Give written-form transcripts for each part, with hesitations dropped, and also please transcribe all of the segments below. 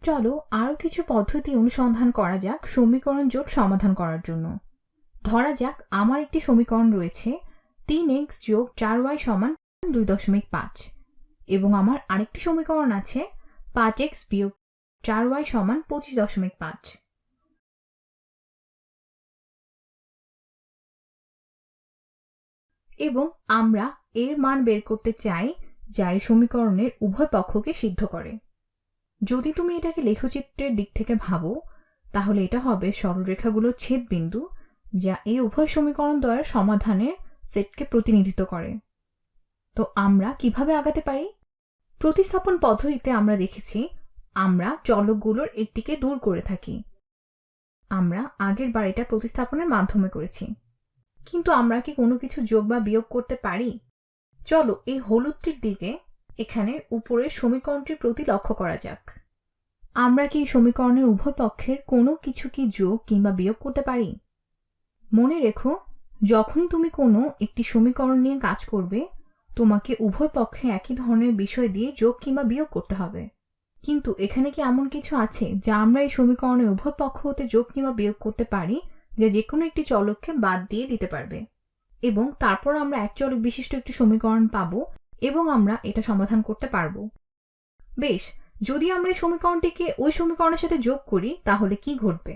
চলো আরও কিছু পদ্ধতি অনুসন্ধান করা যাক সমীকরণ জোট সমাধান করার জন্য। ধরা যাক আমার একটি সমীকরণ রয়েছে 3x যোগ 4y সমান 2.5 এবং আমার আরেকটি সমীকরণ আছে 5x বিয়োগ 4y সমান 25.5। এবং আমরা এর মান বের করতে চাই যা এই সমীকরণের উভয় পক্ষকে সিদ্ধ করে। যদি তুমি এটাকে লেখচিত্রের দিক থেকে ভাবো তাহলে এটা হবে সরলরেখাগুলোর ছেদবিন্দু যা এই উভয় সমীকরণ দ্বয়ের সমাধানের সেটকে প্রতিনিধিত্ব করে। তো আমরা কিভাবে আগাতে পারি? প্রতিস্থাপন পদ্ধতিতে আমরা দেখেছি আমরা চলকগুলোর একটিকে দূর করে থাকি। আমরা আগের বার এটা প্রতিস্থাপনের মাধ্যমে করেছি, কিন্তু আমরা কি কোনো কিছু যোগ বা বিয়োগ করতে পারি? চলো এই হলুদটির দিকে এখানের উপরের সমীকরণটির প্রতি লক্ষ্য করা যাক। আমরা কি সমীকরণের উভয় পক্ষের কোনো কিছু কি যোগ কিংবা বিয়োগ করতে পারি? মনে রেখো, যখনই তুমি কোনো একটি সমীকরণ নিয়ে কাজ করবে তোমাকে উভয় পক্ষে একই ধরনের বিষয় দিয়ে যোগ কিংবা বিয়োগ করতে হবে। কিন্তু এখানে কি এমন কিছু আছে যা আমরা এই সমীকরণের উভয় পক্ষ হতে যোগ কিংবা বিয়োগ করতে পারি যা যে কোনো একটি চলককে বাদ দিয়ে দিতে পারবে এবং তারপর আমরা এক চলক বিশিষ্ট একটি সমীকরণ পাবো এবং আমরা এটা সমাধান করতে পারবো? বেশ, যদি আমরা এই সমীকরণটিকে ওই সমীকরণের সাথে যোগ করি তাহলে কি ঘটবে?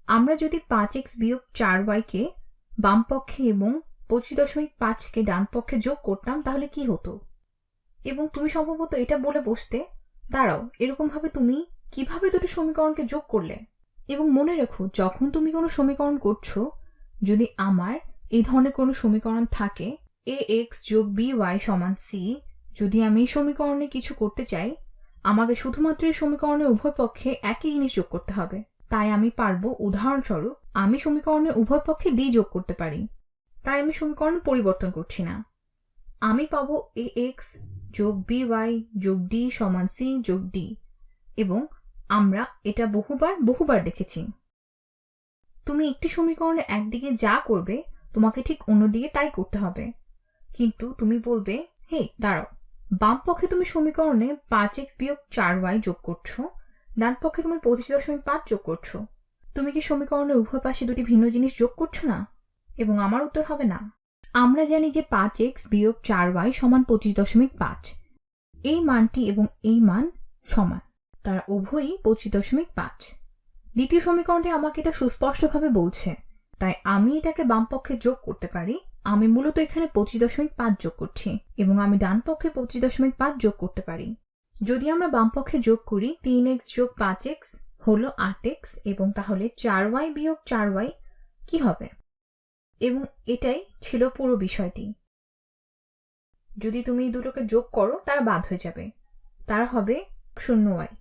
আমরা যদি 5x বিয়োগ 4y কে বাম পক্ষে এবং 25.5 কে ডান পক্ষে যোগ করতাম তাহলে কি হতো? এবং তুমি সম্ভবত এটা বলে বসতে, দাঁড়াও, এরকম ভাবে তুমি কিভাবে দুটো সমীকরণকে যোগ করলে? এবং মনে রেখো, যখন তুমি কোনো সমীকরণ করছো, যদি আমার এই ধরনের কোনো সমীকরণ থাকে ax যোগ by সমান c, যদি আমি এই সমীকরণে কিছু করতে চাই আমাকে শুধুমাত্র এই সমীকরণের উভয় পক্ষে একই জিনিস যোগ করতে হবে। তাই আমি পারবো, উদাহরণস্বরূপ আমি সমীকরণের উভয় পক্ষে d যোগ করতে পারি, তাই আমি সমীকরণ পরিবর্তন করছি না। আমি পাবো ax যোগ by যোগ d সমান c যোগ d এবং আমরা এটা বহুবার দেখেছি। তুমি একটি সমীকরণে একদিকে যা করবে তোমাকে ঠিক অন্যদিকে তাই করতে হবে। কিন্তু তুমি বলবে, হে দাঁড়াও, বাম পক্ষে তুমি সমীকরণে 5x বিয়োগ 4y যোগ করছো, ডান পক্ষে তুমি 25.5 যোগ করছো। তুমি কি সমীকরণের উভয় পাশে দুটি ভিন্ন জিনিস যোগ করছো না? এবং আমার উত্তর হবে না। আমরা জানি যে 5x বিয়োগ 4y সমান 25.5। এই মানটি এবং এই মান সমান, তারা উভয়ই 25.5। দ্বিতীয় সমীকরণটি আমাকে এটা সুস্পষ্টভাবে বলছে, তাই আমি এটাকে বাম পক্ষে যোগ করতে পারি। আমি মূলত এখানে 25.5 যোগ করছি এবং আমি ডান পক্ষে 25.5 যোগ করতে পারি। যদি আমরা বাম পক্ষে যোগ করি 3x যোগ 5x হলো 8x এবং তাহলে 4y বিয়োগ 4y কি হবে? এবং এটাই ছিল পুরো বিষয়টি। যদি তুমি দুটোকে যোগ করো তারা বাদ হয়ে যাবে, তারা হবে 0y,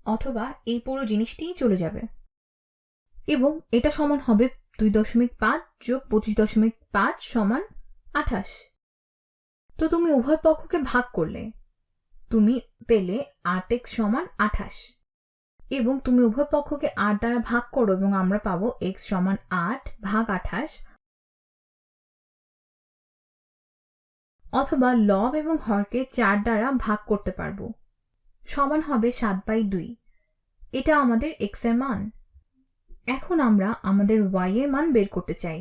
অথবা এই পুরো জিনিসটিই চলে যাবে এবং এটা সমান হবে 2.5 যোগ 25.5 সমান 28। তো তুমি উভয় পক্ষকে ভাগ করলে তুমি পেলে 8x সমান 28 এবং তুমি উভয় পক্ষকে 8 দ্বারা ভাগ করো এবং আমরা পাবো x সমান 8 ভাগ 28, অথবা লব এবং হরকে 4 দ্বারা ভাগ করতে পারবো, সমান হবে 7/2। এটা আমাদের x এর মান। এখন আমরা আমাদের y এর মান বের করতে চাই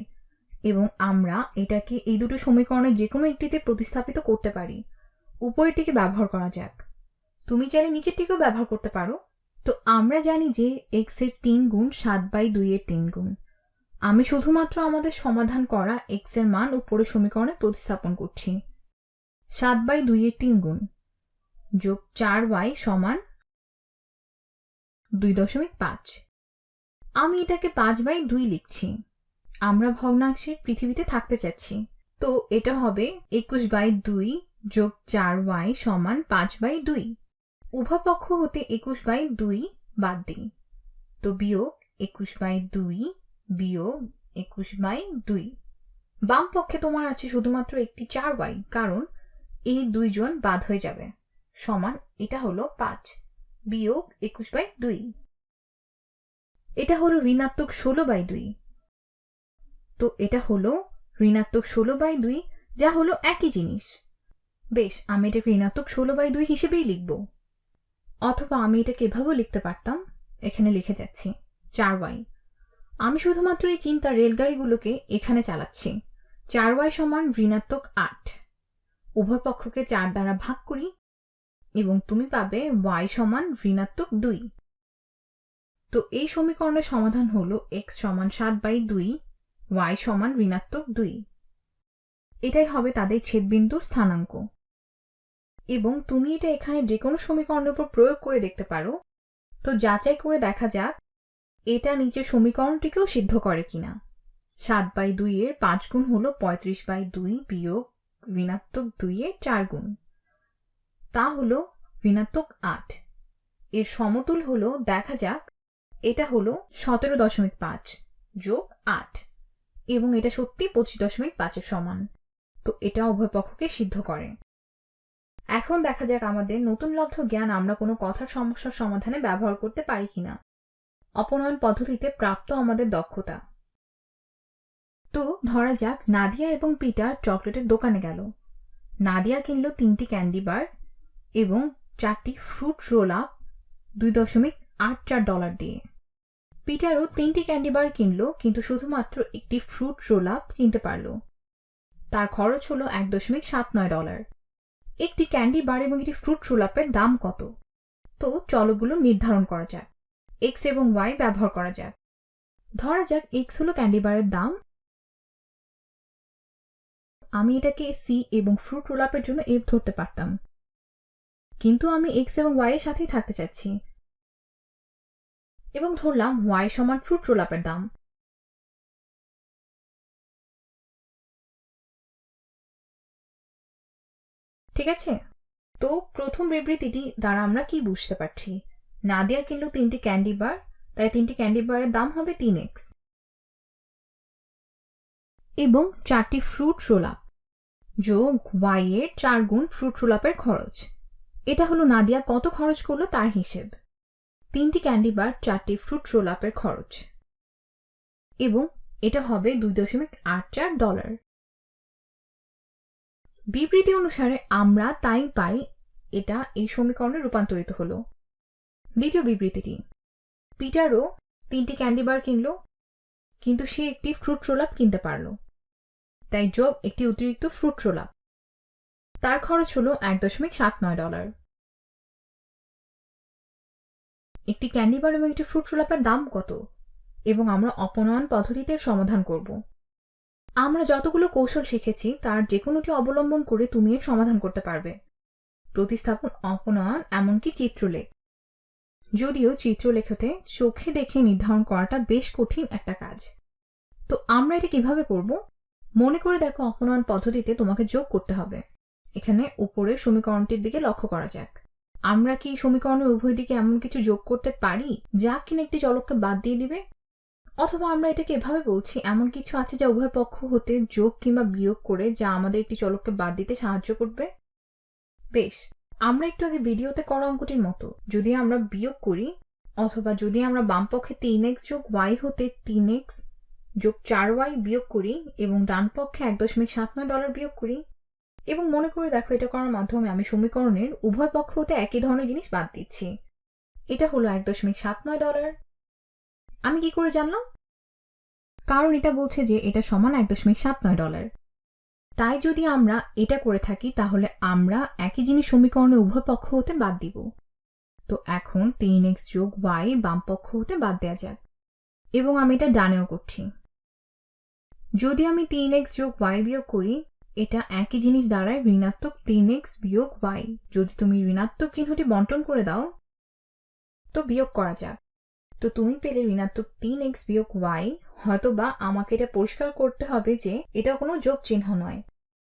এবং আমরা এটাকে এই দুটো সমীকরণের যে কোনো একটিতে প্রতিস্থাপিত করতে পারি। উপরেরটিকে ব্যবহার করা যাক, তুমি চাইলে নিচেরটিকেও ব্যবহার করতে পারো। তো আমরা জানি যে x এর 3 গুণ 7/2 এর 3 গুণ। আমি শুধুমাত্র আমাদের সমাধান করা x এর মান উপরের সমীকরণে প্রতিস্থাপন করছি। 7/2 এর 3 গুণ যোগ 4y সমান 2.5। আমি এটাকে 5/2 লিখছি। আমরা ভগ্নাংশের পৃথিবীতে থাকতে চাচ্ছি, তো এটা হবে 21/2 যোগ 4y সমান 5/2। উভয় পক্ষ হতে 21/2 বাদ দিই, তো বিয়োগ 21/2 বিয়োগ 21/2। বাম পক্ষে তোমার আছে শুধুমাত্র একটি 4y, কারণ এই দুইজন বাদ হয়ে যাবে, সমান এটা হলো 5 বিয়োগ 21/2। এটা হলো ঋণাত্মক 16/2। তো এটা হলো ঋণাত্মক 16/2, যা হলো একই জিনিস। বেশ, আমি এটাকে ঋণাত্মক 16/2 হিসেবেই লিখব। অথবা আমি এটাকে এভাবেও লিখতে পারতাম, এখানে লিখে যাচ্ছি 4y। আমি শুধুমাত্র এই চিন্তার রেলগাড়িগুলোকে এখানে চালাচ্ছি। 4y সমান ঋণাত্মক 8। উভয় পক্ষকে 4 দ্বারা ভাগ করি এবং তুমি পাবে y সমান ঋণাত্মক 2। তো এই সমীকরণের সমাধান হলো x সমান 7/2, y সমান ঋণাত্মক 2। এটাই হবে তাদের ছেদবিন্দুর স্থানাঙ্ক। এবং তুমি এটা এখানে যে কোনো সমীকরণের উপর প্রয়োগ করে দেখতে পারো। তো যাচাই করে দেখা যাক এটা নিচের সমীকরণটিকেও সিদ্ধ করে কিনা। 7/2 এর 5 গুণ হলো 35/2 বিয়োগ ঋণাত্মক 2 এর 4 গুণ, তা হলো ঋণাত্মক 8। এর সমতুল হলো, দেখা যাক, এটা হলো 17.5 যোগ 8 এবং এটা সত্যি 25.5 এর সমান। তো এটা উভয় পক্ষকে সিদ্ধ করে। এখন দেখা যাক আমাদের নতুন লব্ধ জ্ঞান আমরা কোনো কথার সমস্যার সমাধানে ব্যবহার করতে পারি কিনা। অপনয়ন পদ্ধতিতে প্রাপ্ত আমাদের দক্ষতা। তো ধরা যাক নাদিয়া এবং পিটার চকলেটের দোকানে গেল। নাদিয়া কিনল 3টি ক্যান্ডি বার এবং 4টি ফ্রুট রোল আপ $2.84 দিয়ে। পিটারও 3টি ক্যান্ডি বার কিনল, কিন্তু শুধুমাত্র একটি ফ্রুট রোল আপ কিনতে পারল। তার খরচ হলো $1.79। একটি ক্যান্ডি বার এবং একটি ফ্রুট রোল আপের দাম কত? তো চলকগুলো নির্ধারণ করা যাক। x এবং y ব্যবহার করা যাক। ধরা যাক x হলো ক্যান্ডি বারের দাম। আমি এটাকে c এবং ফ্রুট রোল আপের জন্য f ধরতে পারতাম, কিন্তু আমি x এবং y এর সাথেই থাকতে চাচ্ছি এবং ধরলাম y সমান ফ্রুট রোল আপের দাম। ঠিক আছে, তো প্রথম বিবৃতিটি দ্বারা আমরা কি বুঝতে পারছি? নাদিয়া কিনল 3টি ক্যান্ডি বার, তাই 3টি ক্যান্ডি বারের দাম হবে 3x এবং 4টি ফ্রুট রোল আপ যোগ y এর 4 গুণ ফ্রুট রোল আপের খরচ। এটা হলো নাদিয়া কত খরচ করলো তার হিসেব। 3টি ক্যান্ডি বার, 4টি ফ্রুট রোল আপের খরচ, এবং এটা হবে $2.84। বিবৃতি অনুসারে আমরা তাই পাই এটা এই সমীকরণে রূপান্তরিত হলো। দ্বিতীয় বিবৃতিটি, পিটারও 3টি ক্যান্ডি বার কিনল, কিন্তু সে একটি ফ্রুট রোল আপ কিনতে পারল, তাই যোগ একটি অতিরিক্ত ফ্রুট রোল আপ। তার খরচ হলো $1.79। একটি ক্যান্ডি বার এবং একটি ফ্রুট রোল আপের দাম কত? এবং আমরা অপনয়ন পদ্ধতিতে সমাধান করব। আমরা যতগুলো কৌশল শিখেছি তার যে কোনোটি অবলম্বন করে তুমি এর সমাধান করতে পারবে। প্রতিস্থাপন, অপনয়ন, এমনকি চিত্রলেখ। যদিও চিত্রলেখতে চোখে দেখে নির্ধারণ করাটা বেশ কঠিন একটা কাজ। তো আমরা এটা কিভাবে করব? মনে করে দেখো, অপনয়ন পদ্ধতিতে তোমাকে যোগ করতে হবে। এখানে উপরের সমীকরণটির দিকে লক্ষ্য করা যাক। আমরা কি সমীকরণের উভয় দিকে এমন কিছু যোগ করতে পারি যা কিনা একটি চলককে বাদ দিয়ে দিবে? অথবা আমরা এটাকে এভাবে বলছি, এমন কিছু আছে যা উভয় পক্ষ হতে যোগ কিংবা বিয়োগ করে যা আমাদের একটি চলককে বাদ দিতে সাহায্য করবে। বেশ, আমরা একটু আগে ভিডিওতে করা অঙ্কটির মতো যদি আমরা বিয়োগ করি, অথবা যদি আমরা বাম পক্ষে 3x যোগ y হতে 3x যোগ 4y বিয়োগ করি এবং ডান পক্ষে $1.79 বিয়োগ করি, এবং মনে করে দেখো এটা করার মাধ্যমে আমি সমীকরণের উভয় পক্ষ হতে একই ধরনের জিনিস বাদ দিচ্ছি। এটা হলো $1.79। আমি কি করে জানলাম? কারণ এটা বলছে যে এটা সমান $1.79। তাই যদি আমরা এটা করে থাকি তাহলে আমরা একই জিনিস সমীকরণে উভয় পক্ষ হতে বাদ দিব। তো এখন 3x যোগ y বাম পক্ষ হতে বাদ দেওয়া যাক, এবং আমি এটা ডানেও করছি। যদি আমি 3x যোগ y বিয়োগ করি, এটা একই জিনিস দাঁড়ায় ঋণাত্মক 3x বিয়োগ y। যদি তুমি ঋণাত্মক চিহ্নটি বন্টন করে দাও, তো বিয়োগ করা যাক। তো তুমি পেলে ঋণাত্মক 3x বিয়োগ y। হয়তোবা আমাকে এটা পরিষ্কার করতে হবে যে এটা কোনো যোগ চিহ্ন নয়।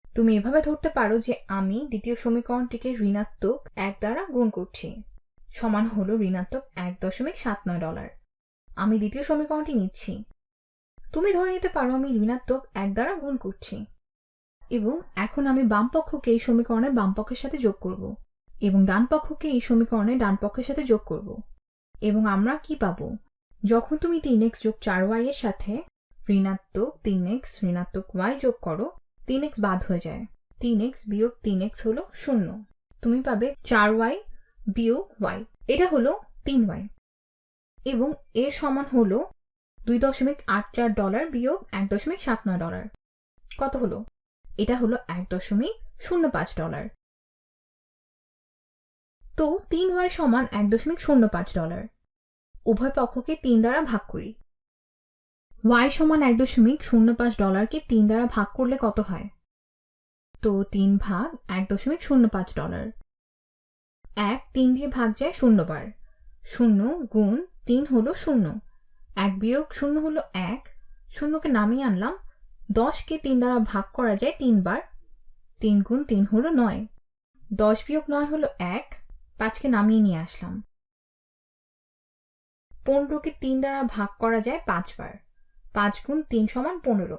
তুমি এভাবে ধরতে পারো যে আমি দ্বিতীয় সমীকরণটিকে ঋণাত্মক 1 দ্বারা গুণ করছি, সমান হলো ঋণাত্মক $1.79। আমি দ্বিতীয় সমীকরণটি নিচ্ছি। তুমি ধরে নিতে পারো আমি ঋণাত্মক 1 দ্বারা গুণ করছি, এবং এখন আমি বাম পক্ষকে এই সমীকরণের বাম পক্ষের সাথে যোগ করব এবং ডান পক্ষকে এই সমীকরণের ডান পক্ষের সাথে যোগ করব। এবং আমরা কি পাবো? যখন তুমি 3x যোগ 4y এর সাথে ঋণাত্মক 3x ঋণাত্মক y যোগ করো, 3x বাদ হয়ে যায়। 3x বিয়োগ 3x হলো 0। তুমি পাবে 4y বিয়োগ ওয়াই, এটা হলো 3y, এবং এর সমান হলো $2.84 বিয়োগ $1.79। কত হলো? এটা হলো $1.05। তো 3y সমান $1.05। উভয় পক্ষকে 3 দ্বারা ভাগ করি। y সমান $1.05কে 3 দ্বারা ভাগ করলে কত হয়? তো 3 ভাগ $1.05। 1 3 দিয়ে ভাগ যায় 0 বার। 0 গুণ 3 হলো 0। 1 বিয়োগ 0 হলো 1। 0কে নামিয়ে আনলাম। 10কে 3 দ্বারা ভাগ করা যায় 3 বার। 3 গুণ 3 হলো 9। 10 বিয়োগ 9 হলো 1। 5কে নামিয়ে নিয়ে আসলাম। 15কে 3 দ্বারা ভাগ করা যায় 5 বার। 5 গুণ 3 সমান 15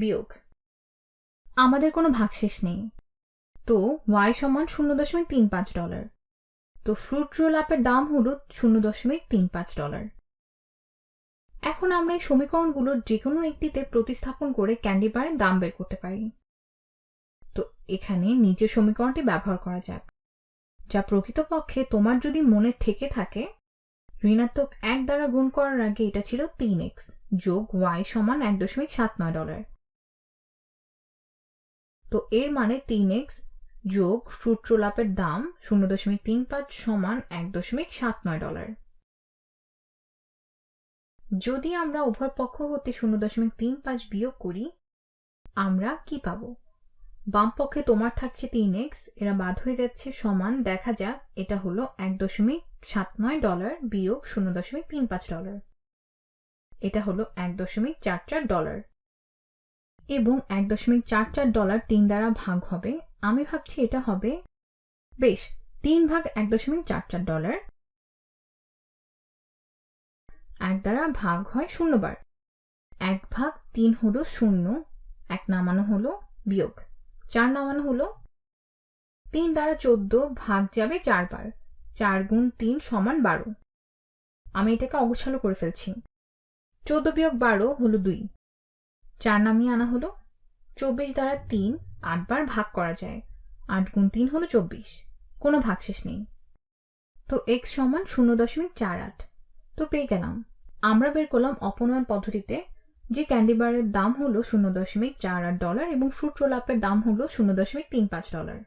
বিয়োগ। আমাদের কোনো ভাগশেষ নেই, তো y সমান $0.35। তো ফ্রুট রোল আপের দাম হলো $0.35। এখন আমরা এই সমীকরণগুলোর যে কোনো একটিতে প্রতিস্থাপন করে ক্যান্ডি বারের দাম বের করতে পারি। তো এখানে নিচের সমীকরণটি ব্যবহার করা যাক, যা প্রকৃতপক্ষে তোমার যদি মনে থেকে থাকে, ঋণাত্মক 1 দ্বারা গুণ করার আগে এটা ছিল 3x যোগ y সমান $1.79। তো এর মানে 3x যোগ ফ্রুট রোল আপের দাম 0.35 সমান $1.79। যদি আমরা উভয় পক্ষ হতে 0.35 বিয়োগ করি, আমরা কি পাবো? বাম পক্ষে তোমার থাকছে 3x, এরা বাদ হয়ে যাচ্ছে, সমান দেখা যাক এটা হলো $1.79 বিয়োগ $0.35। এটা হলো $1.44, এবং $1.44 3 দ্বারা ভাগ হবে। আমি ভাবছি এটা হবে, বেশ, 3 ভাগ $1.44, 1 দ্বারা ভাগ হয় 0 বার। 1 ভাগ 3 হলো 0, 1 নামানো হলো, বিয়োগ 4 নামানো হলো। 3 দ্বারা 14 ভাগ যাবে 4 বার। 4 গুণ 3 সমান 12। আমি এটাকে অগোছালো করে ফেলছি। 14 বিয়োগ 12 হলো 2। 4 নামিয়ে আনা হলো। 24 দ্বারা 3 8 বার ভাগ করা যায়। 8 গুণ 3 হলো 24। কোনো ভাগশেষ নেই। তো x সমান 0.48। তো পেয়ে গেলাম। আমরা বের করলাম অপনয়ন পদ্ধতিতে যে ক্যান্ডি বারের দাম হলো $0.48 এবং ফ্রুট রোল আপের দাম হলো $0.35।